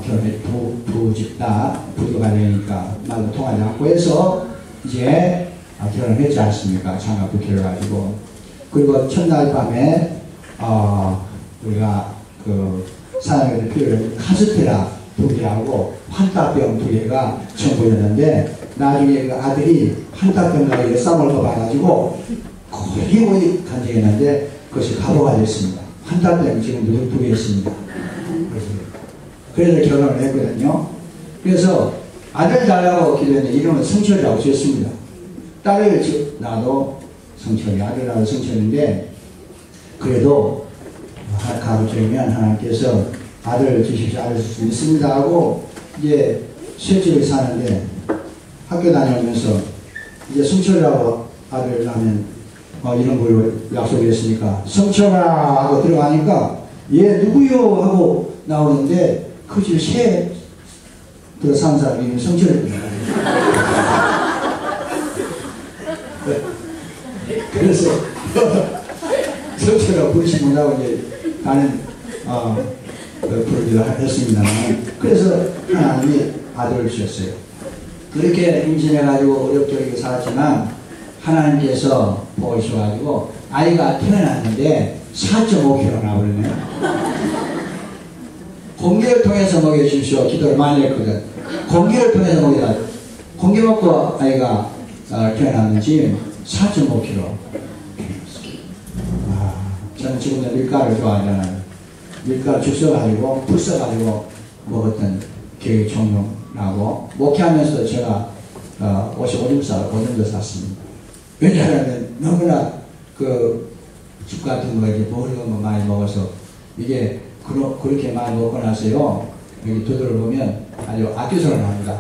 결혼해 두 집 다 부도가 되니까 말도 통하지 않고 해서 이제 결혼을 했지 않습니까? 장가 붙여를 가지고 그리고 첫날 밤에 우리가 그 사람에게 필요한 카스테라 2개하고 환타병 2개가 전부였는데 나중에 그 아들이 환타병과 쌈을 떠봐가지고 거의 간증했는데 그것이 가보가 됐습니다. 환타병 지금 2개 있습니다. 그래서 결혼을 했거든요. 그래서 아들 달라고 기도했는데 이름은 성철이라고 지었습니다. 딸을 낳아도 성철이, 아들 낳아도 성철인데 그래도 가급적이면 하나님께서 아들을 주십시오. 아들 줄 수 있습니다 하고 이제 셋집에 사는데 학교 다니면서 이제 성철이라고 아들 낳으면 이런 걸로 약속했으니까 성철아 하고 들어가니까 얘 누구요 하고 나오는데 그 집에 새 들어 사는 사람이 성철이거든요. 그래서 성철이라고 부르지 못하고 이제 나는 부르기도 했습니다. 그래서 하나님이 아들을 주셨어요. 그렇게 임신해가지고 어렵게 살았지만 하나님께서 보셔가지고 아이가 태어났는데 4.5kg 나버리네요. 공기를 통해서 먹여주십시오. 기도를 많이 했거든. 공기를 통해서 먹여라. 공기 먹고 아이가 태어났는지 4.5kg. 저는 지금도 밀가루를 좋아하잖아요. 밀가루 죽 써가지고, 풀 써가지고, 먹었던 기억이 종종 나고, 목회하면서 제가 옷이 오줌도 쌌습니다. 왜냐하면 너무나 죽 같은 거 이렇게 먹은 거 많이 먹어서 이게 그렇게 많이 먹고 나서요, 여기 두드려 보면 아주 아껴서 나옵니다.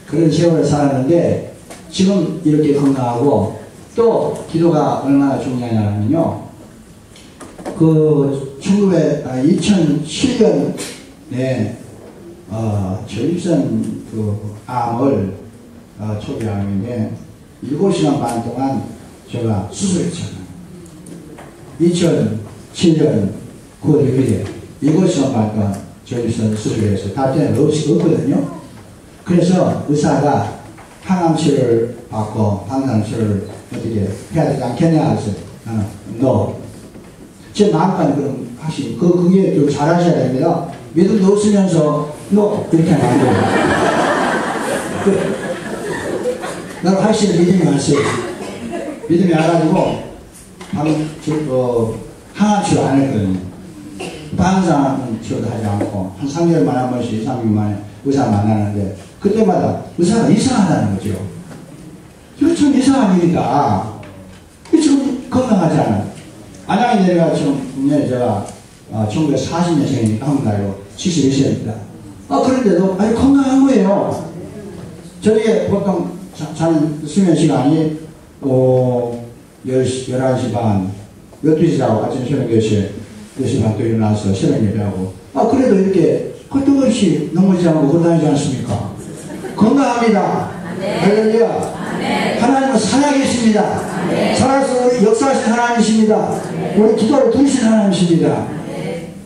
그런 세월을 살았는데 지금 이렇게 건강하고, 또 기도가 얼마나 중요하냐면요, 2007년에 전립선 암을 초기암인데 7시간 반 동안 제가 수술했잖아요. 2007년 9월 6일에 7시간 반 동안 전립선 수술해서 다른 없거든요. 그래서 의사가 항암 치료를 받고 방사능 치료를 어떻게 해야 되지 않겠냐 해서 너 제 마음까지 그럼 하시, 그게 좀 잘하셔야 됩니다. 믿음도 없으면서 너 그렇게 하면 안 돼요. 나는 확실히 믿음이 왔어요. 믿음이 와가지고 항암 치료 안 했거든요. 방사능 치료도 하지 않고 한 3개월 만에 한 번씩 2, 3개월 만에 의사 만나는데 그때마다 의사가 이상하다는 거죠. 이거 좀 이상한 일이다. 이거 지금 건강하지 않아요. 만약에 내가 지금 제가 1940년생이니까 한국 나이로 71세입니다. 그런데도 아주 건강한 거예요. 저녁에 보통 자는 수면 시간이 11시 반, 12시 자고 아침 새벽 10시 반 또 일어나서 새벽 예배하고, 그래도 이렇게 헛되없이 넘어지지 않고 걸어다니지 않습니까? 건강합니다. 할렐루야. 하나님은 살아계십니다. 살아서 우리 역사하신 하나님이십니다. 우리 기도를 들으신 하나님이십니다.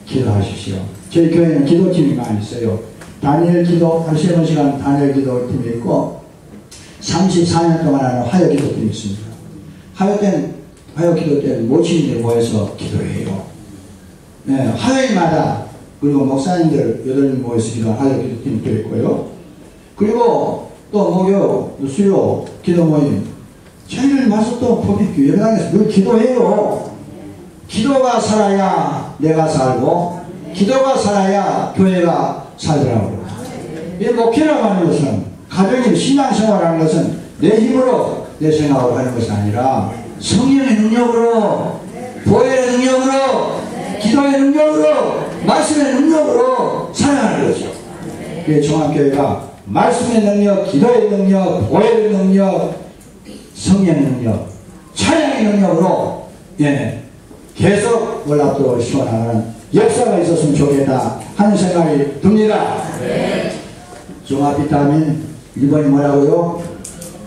기도하십시오. 저희 교회는 기도팀이 많이 있어요. 다니엘 기도, 하루 3시간 다니엘 기도팀이 있고, 34년 동안 하는 화요 기도팀이 있습니다. 화요 기도 때는 모친들이 모여서 기도해요. 네, 화요일마다, 그리고 목사님들 8명 모여서 기도하는 화요 기도팀도 있고요. 그리고 또 목요, 수요, 기도 모임, 저희를 와서 또 포비큐 예배당에서 늘 기도해요. 기도가 살아야 내가 살고, 기도가 살아야 교회가 살더라고요. 이 목회라고 하는 것은, 가정의 신앙생활하는 것은 내 힘으로 내 생각으로 하는 것이 아니라 성령의 능력으로, 보혈의 능력으로, 기도의 능력으로, 말씀의 능력으로 살아가는 거죠. 종합교회가 말씀의 능력, 기도의 능력, 보혈의 능력, 성령의 능력, 찬양의 능력으로 계속 올라또 시원하는 역사가 있었으면 좋겠다 하는 생각이 듭니다. 종합비타민 1번이 뭐라고요?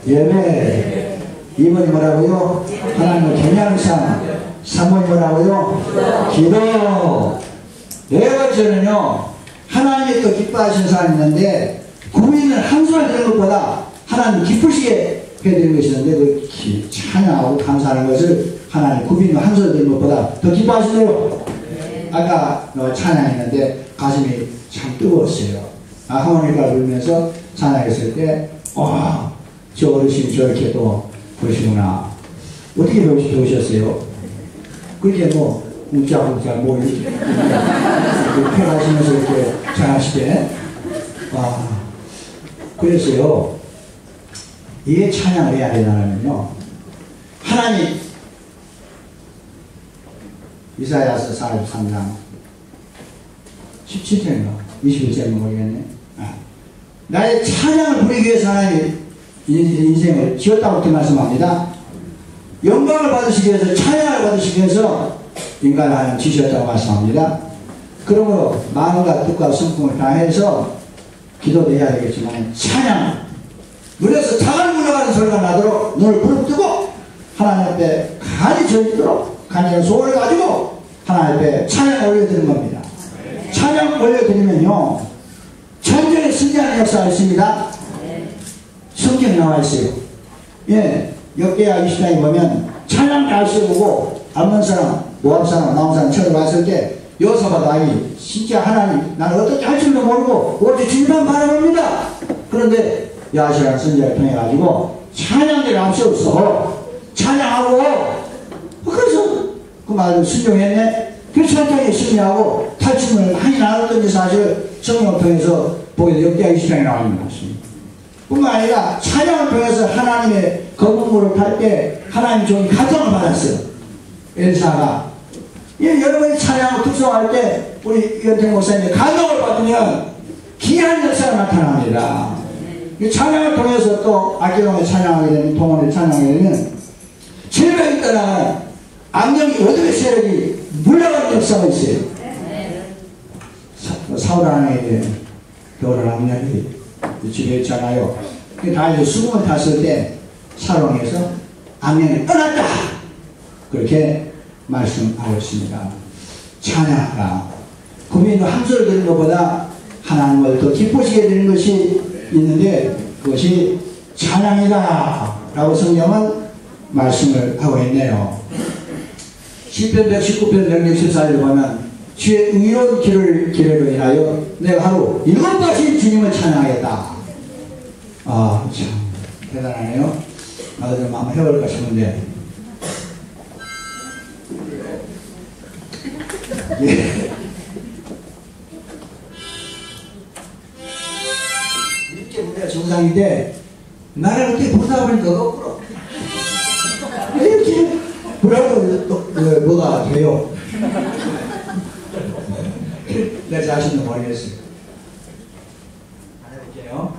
예배. 2번이 뭐라고요? 하나님을 경외하는 삶. 3번이 뭐라고요? 기도. 네 번째는요, 하나님이 또 기뻐하시는 사람이 있는데, 구인을 한 손을 드는 것보다 하나님 기쁘시게 해드리는 것이 있는데, 그 찬양하고 감사하는 것을 하나님 구인을 한 손을 드는 것보다 더 기뻐하시네요. 아까 찬양했는데 가슴이 참 뜨거웠어요. 하모니카를 불면서 찬양했을 때, 와, 저 어르신이 저렇게 또 보시구나. 어떻게 배우셨어요? 그렇게 웅짝웅짝 이렇게 펴가시면서 이렇게 찬양하시게. 와, 그래서요, 이게 찬양을 해야 되냐면요, 하나님, 이사야서 43장 17절인가 21절인가 모르겠네. 나의 찬양을 부리기 위해서 하나님이 인생을 지었다고 그렇게 말씀합니다. 영광을 받으시기 위해서, 찬양을 받으시기 위해서 인간을 하나님 지으셨다고 말씀합니다. 그러므로 마음과 뜻과 성품을 다해서 기도도 해야 되겠지만, 찬양, 눈에서 자갈 물러가는 소리가 나도록 눈을 부릅뜨고 하나님 앞에 간이 저리도록 간절한 소원을 가지고 하나님 앞에 찬양을 올려드리는 겁니다. 찬양 올려드리면요, 천정에 승리하는 역사가 있습니다. 성경에 나와 있어요. 역대하 20장에 보면 찬양 잘 세우고 암몬 사람, 모압 사람, 나온 사람 쳐들어왔을 때 여호사밧 왕이 진짜 하나님, 나는 어떻게 할 줄도 모르고 오직 주님만 바라봅니다. 그런데 야시라는 선지자를 통해 가지고 찬양들을 앞세웠어. 찬양하고, 그래서 그 말을 순종했네. 그 철저하게 심리하고 탈춤을 많이 나눴던 게 사실 성경을 통해서 보게 돼 역대하 20장에 나오는 말씀입니다. 뿐만 아니라 찬양을 통해서 하나님의 거룩물을 탈 때 하나님 종이 감동을 받았어요. 엘사가. 여러분이 찬양을 특성할 때 우리 이현택 목사님이 감동을 받으면 귀한 역사가 나타납니다. 이 찬양을 통해서 또 악기동에 찬양하게 되면 동원에 찬양하게 되면 죄명이 떠나가는 악령이 어둠의 세력이 물러가는 역사가 있어요. 사울 왕에게 겨울은 악령이 집에 있잖아요. 다윗이 수금을 탔을 때 사울왕에서 악령이 떠났다 그렇게 말씀하고 있습니다. 찬양하라. 국민도 한 소리 듣는 것보다 하나님을 더 기쁘시게 되는 것이 있는데 그것이 찬양이다 라고 성경은 말씀을 하고 있네요. 시편 119편 164절을 보면 주의 의로운 길을 인하여 내가 하루 7번씩 주님을 찬양하겠다. 아, 참 대단하네요. 나도 좀 한번 해볼까 싶은데 예. 이렇게 우리가 정상인데 나를 그렇게 보다 보니까 거꾸로 이렇게 그러고 뭐가 돼요? 내 자신도 모르겠어요. 안 해볼게요.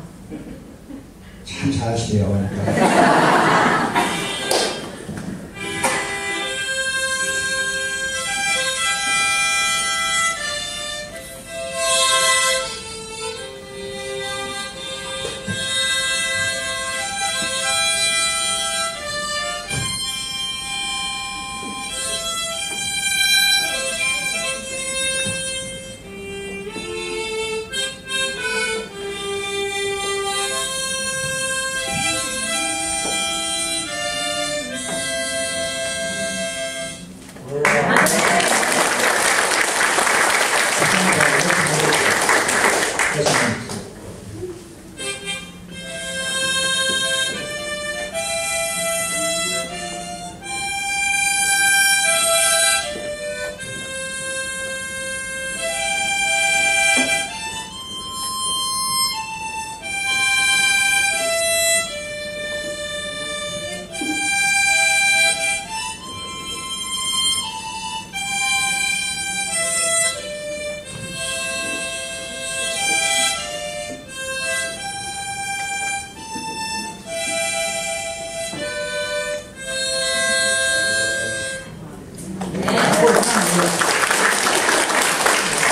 참 잘하시대요.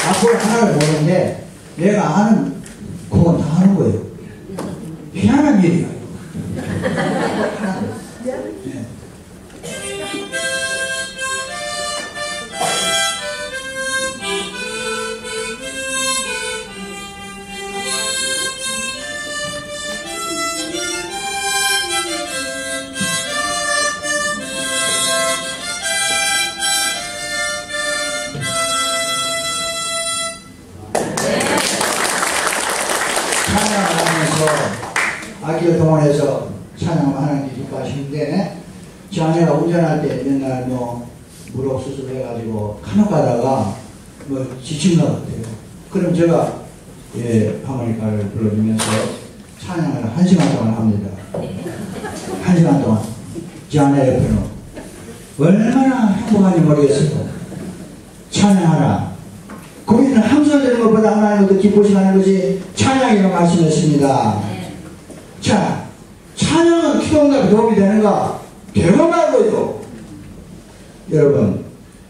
악보를 하나를 보는데 내가 아는 곡은 다 하는 거예요. 희한한 일이야. 네. 악기를 동원해서 찬양을 하는 게 기뻐하시는데 제 아내가 운전할 때 맨날 무릎 수술해가지고 간혹 가다가 지친 것 같아요. 그럼 제가 하모니카를 불러주면서 찬양을 1시간 동안 합니다. 1시간 동안 제 아내 옆에는 얼마나 행복한지 모르겠어요. 찬양하라. 거기는 함성 되는 것보다 하나님을 더 기쁘시하는 것이 찬양이라고 말씀했습니다. 자, 찬양은 기도응답에 도움이 되는가? 되어가고요. 여러분,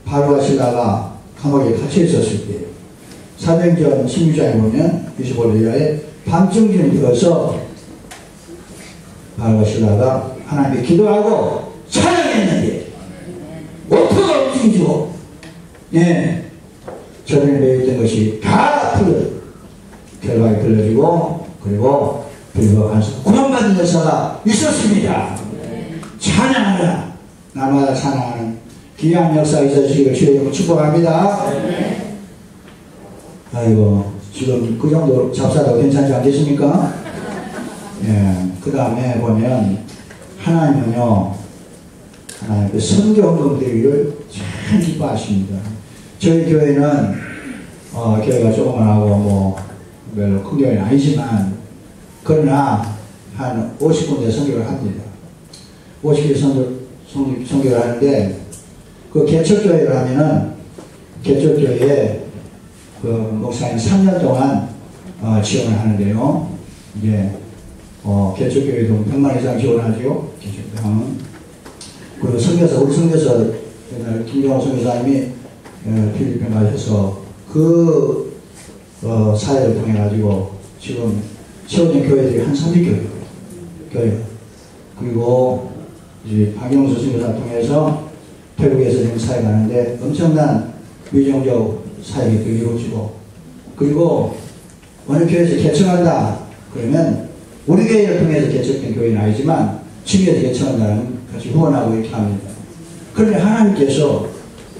바로가 시다가 감옥에 갇혀 있었을 때 사도행전 16장에 보면 25절 이하에 밤중쯤 들어서 바로가 시다가 하나님께 기도하고 찬양했는데 오토가 움직이고 저변에 매였던 것이 다 결박이 풀려지고 그리고 불법한서 구원받는 역사가 있었습니다. 찬양하라. 날마다 찬양하는 귀한 역사가 있어주시기를 주의 이름으로 축복합니다. 아이고 지금 그 정도 잡사도 괜찮지 않겠습니까? 그 다음에 보면 하나님은요 하나님 그 선교 헌금 드리기를 참 기뻐하십니다. 저희 교회는 교회가 조그만하고 뭐 별로 큰 교회는 아니지만 그러나 한 50군데 선교를 합니다. 50군데 선교를 하는데 그 개척교회를 하면은 개척교회에 그 목사님 3년 동안 지원을 하는데요. 이제 개척교회도 100만 이상 지원하죠. 개척교회는 그리고 선교사 우리 선교사 옛날 김경호 선교사님이 필리핀 가셔서 그 사회를 통해 가지고 지금 세워진 교회들이 한 30교회 교회 그리고 이제 박영수 선교사 통해서 태국에서 지금 사회 가는데 엄청난 미정적 사역이 이루어지고 그리고 어느 교회에서 개척한다 그러면 우리 교회를 통해서 개척된 교회는 아니지만 주위에서 개척한다는 같이 후원하고 이렇게 합니다. 그런데 하나님께서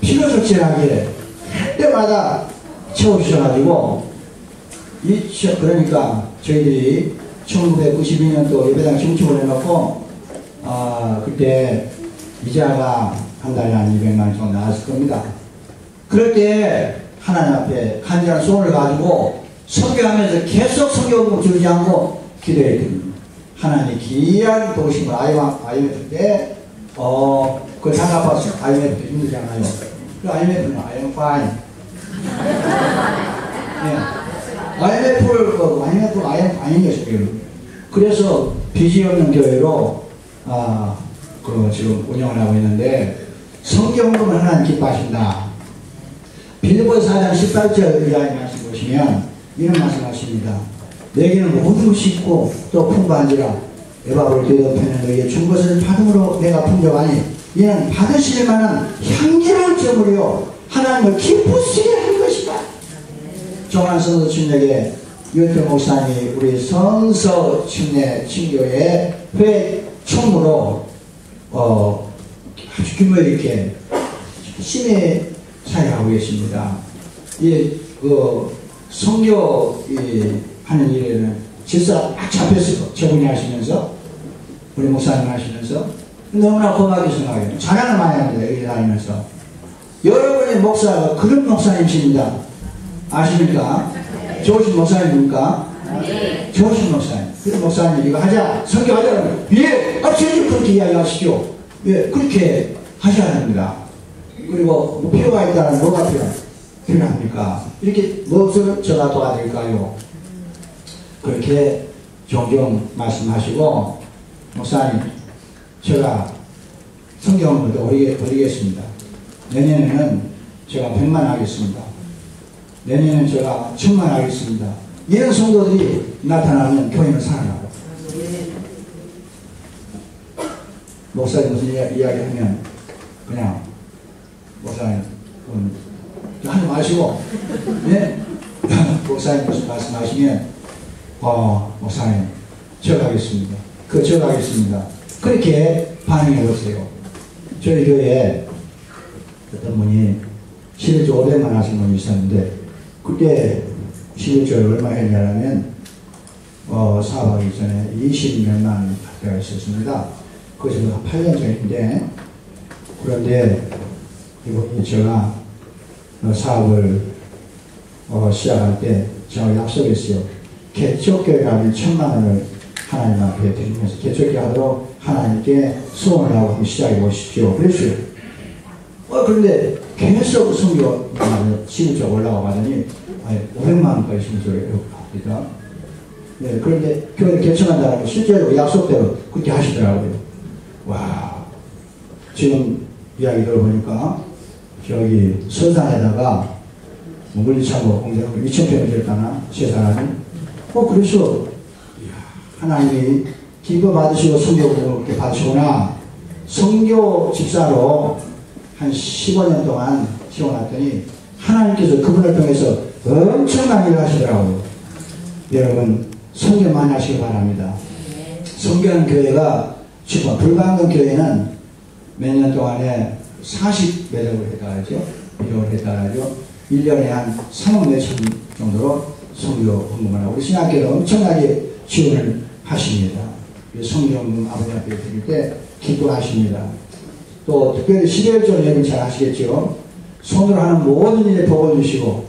필요적절하게 할 때마다 채워주셔가지고 그러니까 저희들이 1992년도 예배당 신축을 해놓고 그때 이자가 한 달에 한 200만 원 정도 나왔을 겁니다. 그럴 때 하나님 앞에 간절한 소원을 가지고 선교하면서 계속 선교금을 주지 않고 기도했거든요. 하나님 귀한 도우심을 IMF 때 그 장갑봤어요. IMF 때 힘들잖아요. 그 IMF는 I am fine. IMF I am fine이었어요. 그래서 빚이 없는 교회로 지금 운영을 하고 있는데 성경금을 하나님 기뻐하신다. 빌립보서 4장 18절 이하의 말씀 보시면 이런 말씀하십니다. 내게는 모든 것이 있고 또 풍부한지라 에바브를 뒤덮이는 너희의 준 것을 받음으로 내가 풍족하니 이는 받으실 만한 향기로운 제물이요 하나님을 기쁘시게 한 것이다. 정한 성도 친에게 유태 목사님이 우리 성서 침례 친교회 회 총무로 아주 규모 있게 열심히 사역하고 계십니다. 선교 하는 일에는 질서가 딱 잡혔어요. 저분이 하시면서 우리 목사님 하시면서 너무나 고맙게 생각해요. 자랑을 많이 합니다. 여기 다니면서 여러분의 목사가 그런 목사님이십니다. 아십니까? 좋으신 목사님입니까? 네. 좋으신 목사님. 그런 목사님 이거 하자 선교하자 예! 저희도 그렇게 이야기하시죠. 예, 그렇게 하셔야 합니다. 그리고 뭐 필요가 있다는 뭐가 필요합니까? 이렇게 무엇을 제가 도와드릴까요? 그렇게 종종 말씀하시고 목사님 제가 성경을 더 드리겠습니다. 내년에는 제가 100만 하겠습니다. 내년에는 제가 1000만 하겠습니다. 이런 성도들이 나타나면 교회는 살아나고 목사님 무슨 이야기하면 그냥 목사님 하지 마시고 네? 목사님 무슨 말씀하시면 목사님 제가 하겠습니다. 제가 하겠습니다. 그렇게 반응해 보세요. 저희 교회에 어떤 분이 11조 500만 하신 분이 있었는데 그때 11조를 얼마 했냐면 사업하기 전에 20몇만 때가 있었습니다. 그것이 한 8년 전인데 그런데 이번에 제가 사업을 시작할 때 제가 약속했어요. 개척교회 가면 1000만 원을 하나님 앞에 드리면서 개척교회 하도록 하나님께 소원을 하고 시작해 보십시오. 그랬어요. 그런데 계속 성교 11조 올라가 가더니 500만 원까지 신소를 합니다. 네, 그런데 교회를 개척한다고 실제로 약속대로 그렇게 하시더라고요. 와, 지금 이야기 들어보니까 저기 서산에다가 물리창고 공장을 2000평을 지었다나 세 사람이 그래서 하나님이 기뻐 받으시고 성교를 그렇게 받으시구나. 성교 집사로 한 15년 동안 지원했더니 하나님께서 그분을 통해서 엄청난 일을 하시더라고요. 여러분 성교 많이 하시기 바랍니다. 성교하는 교회가 지금 불광동 교회는 몇 년 동안에 40매력을 해달하죠. 비용을 해달하죠. 1년에 한 3억 몇천 정도로 성교 헌금을 하고 우리 신학교는 엄청나게 지원을 하십니다. 성경금 아버지 앞에 드릴 때 기도하십니다. 또 특별히 12월절 예배 잘 하시겠죠. 손으로 하는 모든 일에 복을 주시고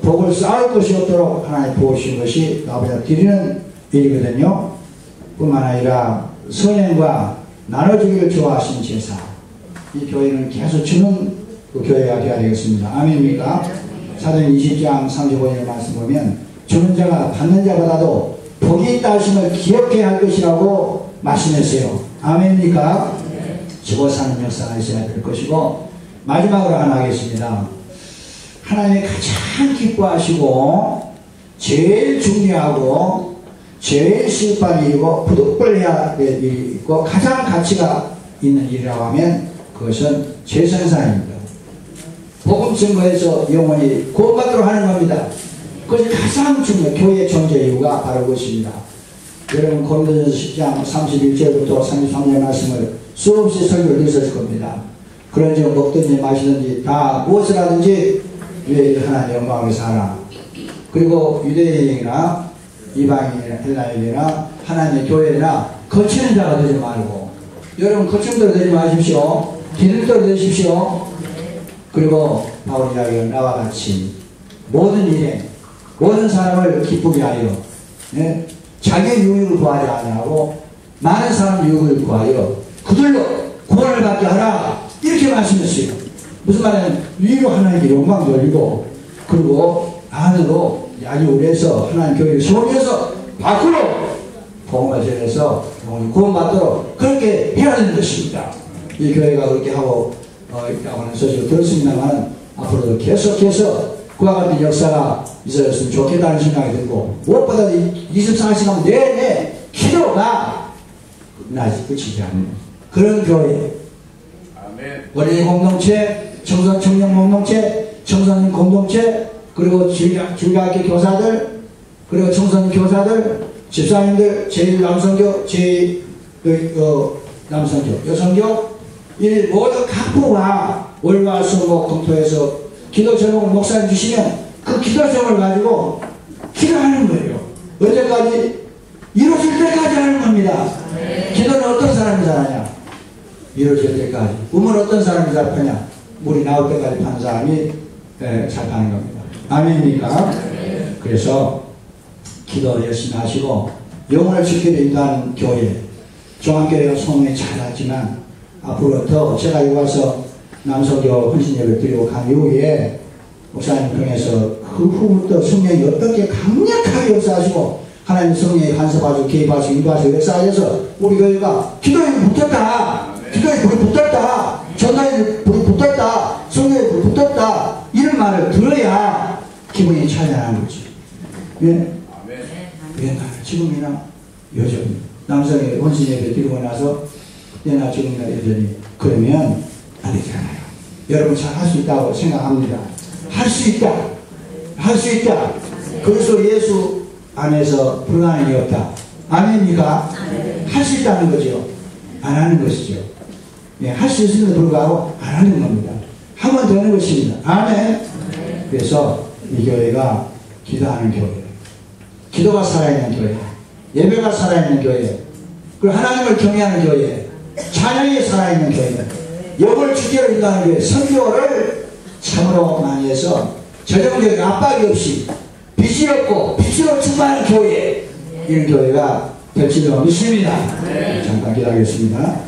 복을 쌓을 것이 없도록 하나님 도우신 것이 아버지가 드리는 일이거든요. 뿐만 아니라 선행과 나눠주기를 좋아하신 제사, 이 교회는 계속 주는 그 교회가 되어야 되겠습니다. 아멘입니까? 사도행 20장 35절 말씀 보면 주는 자가 받는 자보다도 복이 있다 하심을 기억해야 할 것이라고 말씀했어요. 아멘입니까? 죽어 사는 역사가 있어야 될 것이고, 마지막으로 하나 하겠습니다. 하나님이 가장 기뻐하시고 제일 중요하고 제일 시급한 일이고 부득불해야 될 일이 있고 가장 가치가 있는 일이라고 하면 그것은 재생산입니다. 복음 증거에서 영원히 구원받도록 하는 겁니다. 그것이 가장 중요해요. 교회의 존재 이유가 바로 그것입니다. 여러분 고린도전서 10장 31절부터 33절 말씀을 수없이 설교를 드렸을 겁니다. 그런즉 먹든지 마시든지 다 무엇을 하든지 유대인 하나님 영광을 살아. 그리고 유대인이나 이방인이나 헬라인이나 하나님의 교회나 거치는 자가 되지 말고, 여러분 거침대로 되지 마십시오. 기름대로 되십시오. 그리고 바울이 이야기한 나와 같이 모든 일에 모든 사람을 기쁘게 하여, 네? 자기의 유익을 구하지 아니하고 많은 사람 유익을 구하여 그들로 구원을 받게 하라, 이렇게 말씀했어요. 무슨 말이냐면 위로 하나님께 영광 돌리고 그리고 안으로 아주 오래서 하나님 교회를 세우면서 밖으로 복음을 전해서 구원받도록 그렇게 해야 되는 것입니다. 이 교회가 그렇게 하고 있다고 하는 소식을 들었습니다만 앞으로도 계속해서 그와 같은 역사가 있었으면 좋겠다는 생각이 들고, 무엇보다 24시간 내내 기도가 끝이지 않는 그런 교회, 원리 공동체, 청년 공동체, 청소년 공동체, 그리고 주일학교 교사들, 그리고 청소년 교사들, 집사님들, 제1남성교, 제2남성교, 여성교, 이 모든 각부가 월화수목 금토에서 기도 제목을 목사님 주시면 그 기도 제목을 가지고 기도하는 거예요. 언제까지? 이루어질 때까지 하는 겁니다. 기도는 어떤 사람이 잘하냐? 이루어질 때까지. 꿈은 어떤 사람이 잘 파냐? 물이 나올 때까지 파는 사람이 잘 파는 겁니다. 아멘입니까? 그래서 기도 열심히 하시고 영혼을 지키려 인도하는 교회, 종합교회가 소문이 잘났지만 앞으로 더 제가 여기 와서 남서교 헌신예배를 드리고 간 이후에 목사님 통해서 그 후부터 성령이 어떻게 강력하게 역사하시고 하나님 성령이 간섭하시고 개입하시고 인도하시고 역사하셔서 우리 교회가 기도에 붙었다, 기도에 불이 붙었다, 전도에 불이 붙었다, 성령에 불이 붙었다, 이런 말을 들어야 기분이 찬양하는 거지. 왜? 옛날 지금이나 요즘 남성의 헌신예배 드리고 나서 옛날 지금이나 여전히 그러면 안 되잖아요. 여러분 잘 할 수 있다고 생각합니다. 할 수 있다. 할 수 있다. 그래서 예수 안에서 불가능이 없다. 아멘입니까? 할 수 있다는 거죠. 안 하는 것이죠. 예, 할 수 있음에도 불구하고 안 하는 겁니다. 하면 되는 것입니다. 아멘. 그래서 이 교회가 기도하는 교회, 기도가 살아있는 교회, 예배가 살아있는 교회, 그리고 하나님을 경외하는 교회, 찬양이 살아있는 교회, 영을 주제로 인도하는 교회, 선교를 참으로 많이 해서 저정적인 압박이 없이 빛이 없고 빛으로 충만한 교회, 이런 교회가 될 줄로 믿습니다. 잠깐 기도하겠습니다.